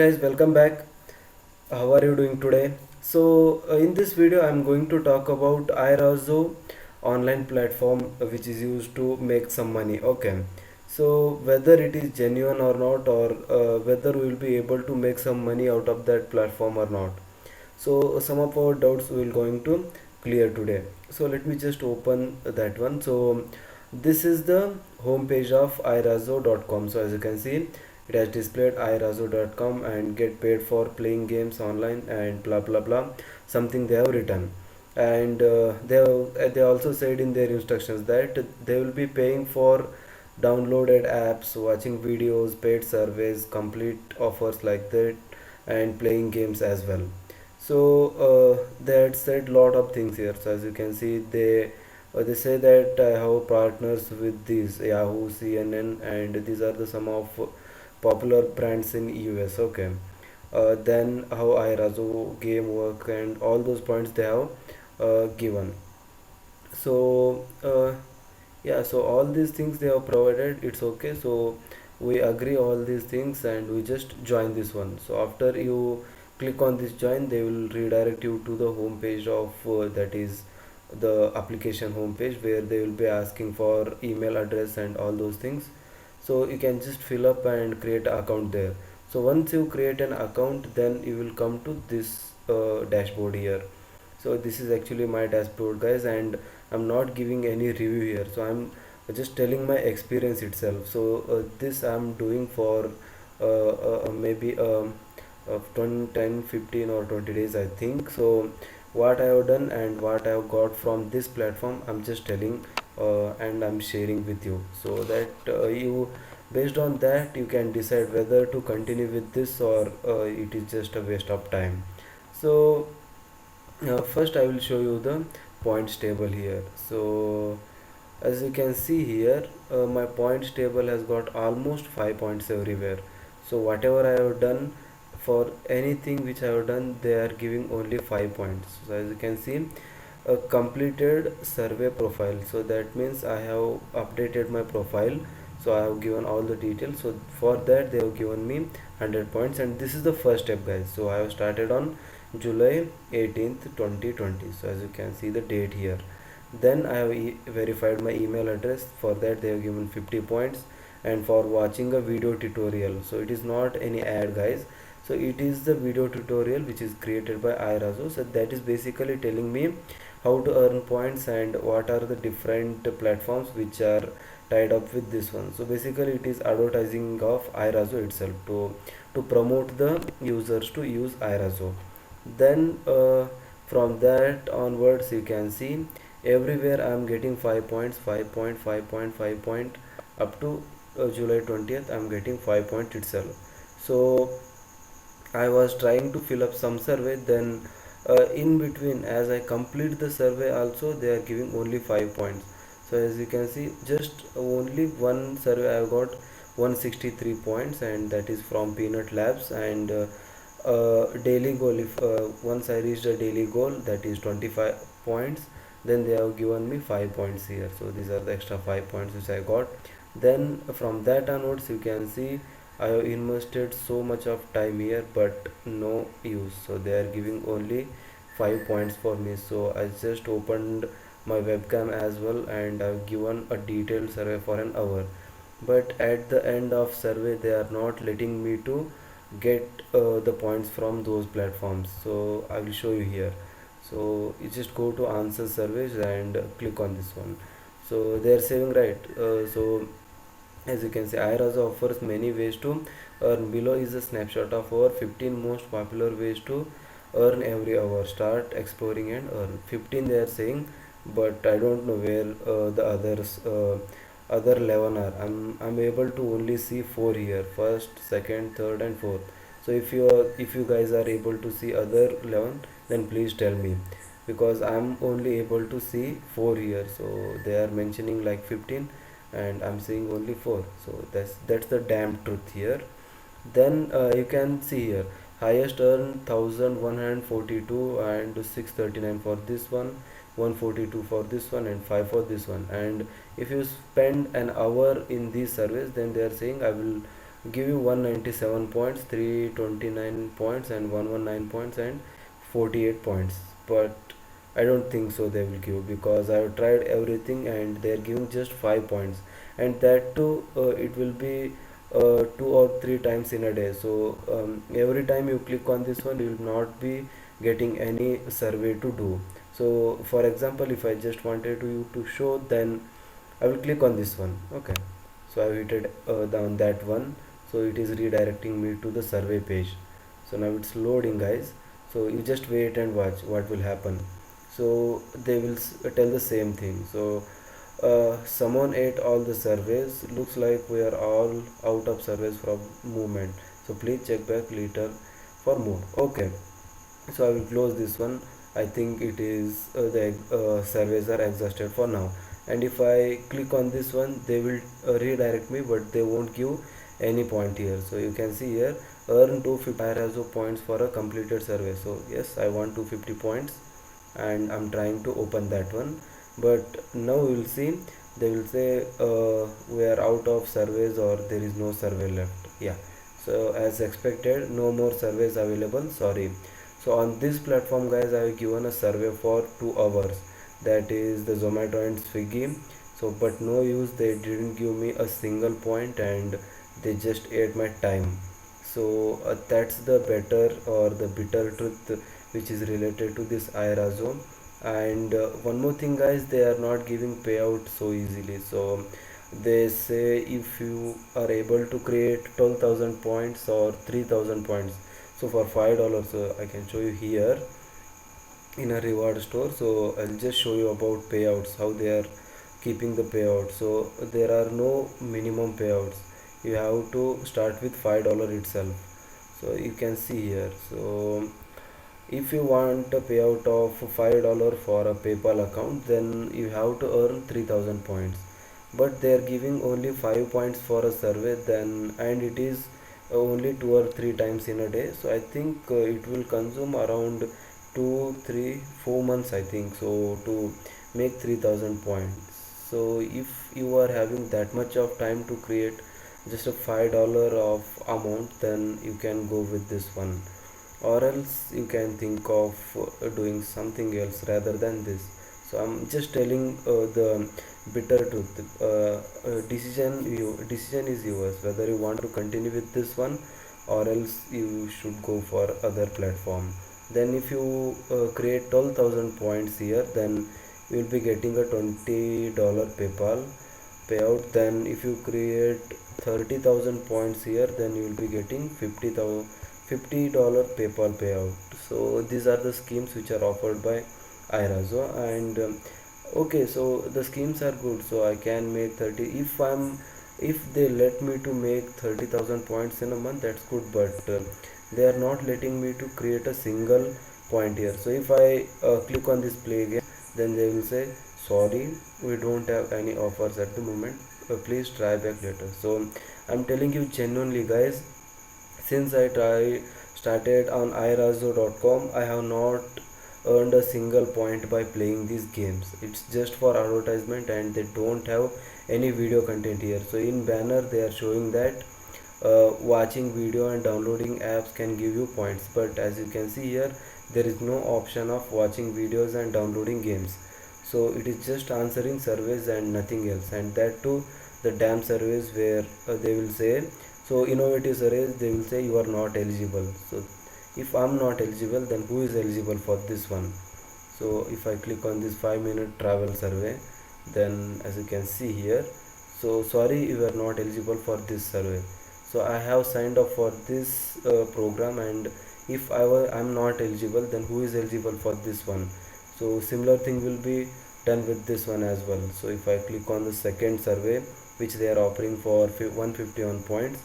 Guys, welcome back. How are you doing today? In this video I'm going to talk about iRazo online platform which is used to make some money. Okay, so whether it is genuine or not, or whether we will be able to make some money out of that platform or not. So some of our doubts we will going to clear today. So let me just open that one. So this is the home page of iRazo.com. So as you can see, it has displayed iRazo.com and get paid for playing games online and blah blah blah, something they have written. And they also said in their instructions that they will be paying for downloaded apps, watching videos, paid surveys, complete offers like that, and playing games as well. So they had said lot of things here. So as you can see, they say that I have partners with these Yahoo, CNN, and these are the some of popular brands in US. Okay, then how iRazo game work and all those points they have given. So yeah, so all these things they have provided, it's okay. So we agree all these things and we just join this one. So after you click on this join, they will redirect you to the home page of that is the application home page, where they will be asking for email address and all those things. So you can just fill up and create an account there. So once you create an account, then you will come to this dashboard here. So this is actually my dashboard, guys, and I'm not giving any review here. So I'm just telling my experience itself. So this I'm doing for maybe 20, 10, 15 or 20 days, I think. So what I have done and what I have got from this platform, I'm just telling and I'm sharing with you, so that you, based on that, you can decide whether to continue with this or it is just a waste of time. So first I will show you the points table here. So as you can see here, my points table has got almost 5 points everywhere. So whatever I have done, for anything which I have done, they are giving only 5 points. So as you can see, a completed survey profile, so that means I have updated my profile. So I have given all the details, so for that they have given me 100 points. And this is the first step, guys. So I have started on July 18th 2020. So as you can see the date here, then I have verified my email address. For that they have given 50 points. And for watching a video tutorial, so it is not any ad, guys. So it is the video tutorial which is created by iRazo. So that is basically telling me how to earn points and what are the different platforms which are tied up with this one. So basically it is advertising of iRazo itself to promote the users to use iRazo. Then from that onwards, you can see everywhere I am getting 5 points, 5 point, 5 point, 5 point, up to July 20th I am getting 5 point itself. So I was trying to fill up some survey, then in between, as I complete the survey also, they are giving only 5 points. So as you can see, just only one survey I have got 163 points, and that is from Peanut Labs. And daily goal, if once I reached a daily goal, that is 25 points, then they have given me 5 points here. So these are the extra 5 points which I got. Then from that onwards, you can see I have invested so much of time here, but no use. So they are giving only 5 points for me. So I just opened my webcam as well, and I've given a detailed survey for an hour. But at the end of survey, they are not letting me to get the points from those platforms. So I will show you here. So you just go to answer surveys and click on this one. So they are saying, right, so as you can see, iRazo offers many ways to earn. Below is a snapshot of our 15 most popular ways to earn every hour. Start exploring and earn. 15 they are saying, but I don't know where the others other 11 are. I'm able to only see 4 here: first, second, third, and fourth. So if you guys are able to see other 11, then please tell me, because I'm only able to see 4 here. So they are mentioning like 15 and I'm seeing only 4. So that's the damn truth here. Then you can see here, highest earn 1142 and 639 for this one, 142 for this one, and 5 for this one. And if you spend an hour in these surveys, then they are saying I will give you 197 points, 329 points, and 119 points, and 48 points. But I don't think so they will give, because I've tried everything and they're giving just 5 points, and that too it will be 2 or 3 times in a day. So every time you click on this one, you will not be getting any survey to do. So for example, if I just wanted to you to show, then I will click on this one. Okay, so I hit down that one, so it is redirecting me to the survey page. So now it's loading, guys. So you just wait and watch what will happen. So they will tell the same thing. So someone ate all the surveys, looks like we are all out of surveys from movement, so please check back later for more. Okay, so I will close this one. I think it is the surveys are exhausted for now. And if I click on this one, they will redirect me, but they won't give any point here. So you can see here, earn 250 IRAZO points for a completed survey. So yes, I want 250 points, and I'm trying to open that one. But now we will see, they will say we are out of surveys, or there is no survey left. Yeah, so as expected, no more surveys available, sorry. So on this platform, guys, I have given a survey for 2 hours, that is the Zomato and Swiggy. So but no use, they didn't give me a single point, and they just ate my time. So that's the better or the bitter truth which is related to this IRAZO. And one more thing, guys, they are not giving payout so easily. So they say if you are able to create 12,000 points or 3,000 points, so for $5, I can show you here in a reward store. So I'll just show you about payouts, how they are keeping the payout. So there are no minimum payouts, you have to start with $5 itself. So you can see here. So if you want a payout of $5 for a PayPal account, then you have to earn 3,000 points. But they are giving only 5 points for a survey, then, and it is only 2 or 3 times in a day. So I think it will consume around 2, 3, 4 months, I think so, to make 3,000 points. So if you are having that much of time to create just a $5 of amount, then you can go with this one, or else you can think of doing something else rather than this. So I'm just telling the bitter truth. Decision is yours, whether you want to continue with this one, or else you should go for other platform. Then if you create 12,000 points here, then you will be getting a $20 PayPal payout. Then if you create 30,000 points here, then you will be getting $50 PayPal payout. So these are the schemes which are offered by IRAZO. And okay, so the schemes are good, so I can make 30, if they let me to make 30,000 points in a month, that's good. But they are not letting me to create a single point here. So if I click on this play again, then they will say sorry, we don't have any offers at the moment, please try back later. So I'm telling you genuinely, guys, since I started on iRazo.com, I have not earned a single point by playing these games. It's just for advertisement, and they don't have any video content here. So in banner they are showing that watching video and downloading apps can give you points, but as you can see here, there is no option of watching videos and downloading games. So it is just answering surveys and nothing else, and that too the damn surveys where they will say, so innovative surveys, they will say you are not eligible. So if I'm not eligible, then who is eligible for this one? So if I click on this 5-minute travel survey, then as you can see here, so sorry, you are not eligible for this survey. So I have signed up for this program, and if I'm not eligible, then who is eligible for this one? So similar thing will be done with this one as well. So if I click on the second survey, which they are offering for 151 points,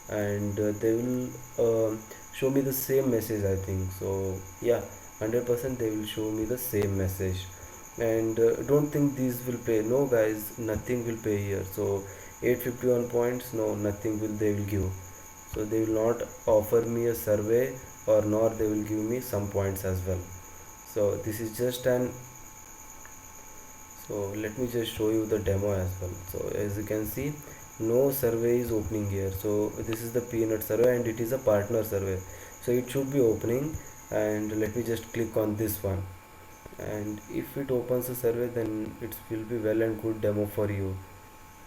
and they will show me the same message, I think so. Yeah, 100% they will show me the same message. And don't think these will pay, no guys, nothing will pay here. So 851 points, no, nothing will they will give. So they will not offer me a survey, or nor they will give me some points as well. So this is just an, so let me just show you the demo as well. So as you can see, no survey is opening here. So this is the peanut survey and it is a partner survey, so it should be opening. And let me just click on this one, and if it opens a survey, then it will be well and good demo for you.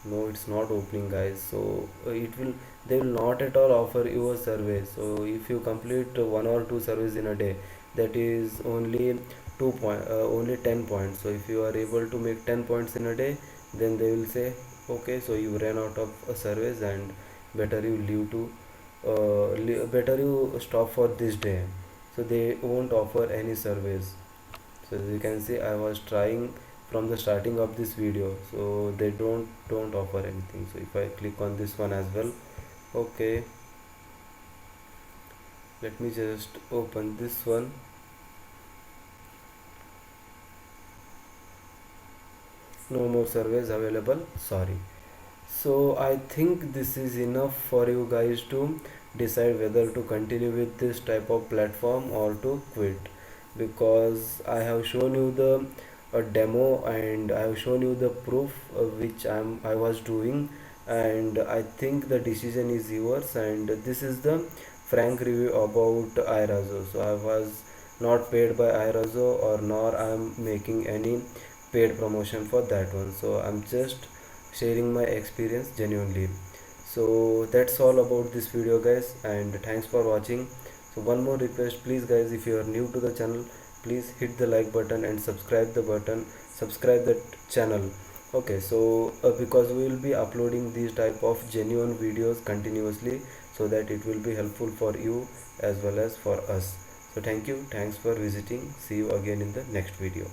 No, it's not opening, guys. So it will they will not at all offer you a survey. So if you complete one or two surveys in a day, that is only only 10 points. So if you are able to make 10 points in a day, then they will say, okay, so you ran out of surveys, and better you leave to better you stop for this day. So they won't offer any surveys. So as you can see, I was trying from the starting of this video, so they don't offer anything. So if I click on this one as well, okay, let me just open this one. No more surveys available, sorry. So I think this is enough for you guys to decide whether to continue with this type of platform or to quit, because I have shown you the demo, and I have shown you the proof which I was doing, and I think the decision is yours. And this is the frank review about iRazo. So I was not paid by iRazo, or nor I am making any paid promotion for that one. So I'm just sharing my experience genuinely. So that's all about this video, guys, and thanks for watching. So one more request, please guys, if you are new to the channel, please hit the like button and subscribe the channel. Okay, so because we will be uploading these type of genuine videos continuously, so that it will be helpful for you as well as for us. So thank you, thanks for visiting. See you again in the next video.